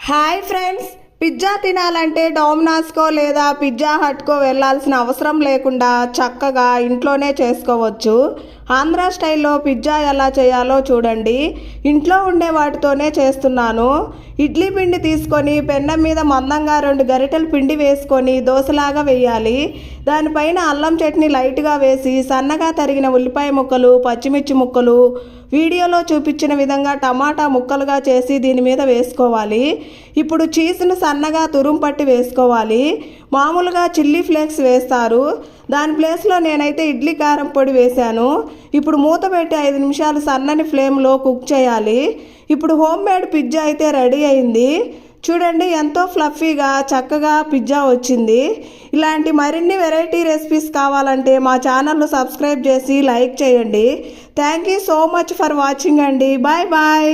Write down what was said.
Hi friends, pizza తినాలంటే డోమినోస్కో లేదా pizza హట్కో వెళ్ళాల్సిన అవసరం లేకుండా చక్కగా ఇంట్లోనే చేసుకోవచ్చు. ఆంధ్ర స్టైల్లో పిజ్జా ఎలా చేయాలో చూడండి. ఇంట్లో ఉండే వాటితోనే చేస్తున్నాను. ఇడ్లీ పిండి తీసుకొని పెన్నం మీద మందంగా 2 గరిటెలు పిండి వేసుకొని దోశలాగా వేయాలి. దానిపైన అల్లం చట్నీ లైట్గా వేసి సన్నగా తరిగిన ఉల్లిపాయ ముక్కలు, పచ్చిమిర్చి ముక్కలు, వీడియోలో చూపించిన విధంగా టమాటా ముక్కలుగా చేసి దీని మీద వేసుకోవాలి. ఇప్పుడు చీజ్ను సన్నగా తురుము పట్టి వేసుకోవాలి. మామూలుగా చిల్లీ ఫ్లేక్స్ వేస్తారు, దాని ప్లేస్లో నేనైతే ఇడ్లీ కారం పొడి వేశాను. ఇప్పుడు మూత పెట్టి 5 నిమిషాలు సన్నని ఫ్లేమ్లో కుక్ చేయాలి. ఇప్పుడు హోమ్ మేడ్ పిజ్జా అయితే రెడీ అయింది. చూడండి, ఎంతో ఫ్లఫీగా చక్కగా పిజ్జా వచ్చింది. ఇలాంటి మరిన్ని వెరైటీ రెసిపీస్ కావాలంటే మా ఛానల్ను సబ్స్క్రైబ్ చేసి లైక్ చేయండి. Thank you so much for watching అండి. Bye bye.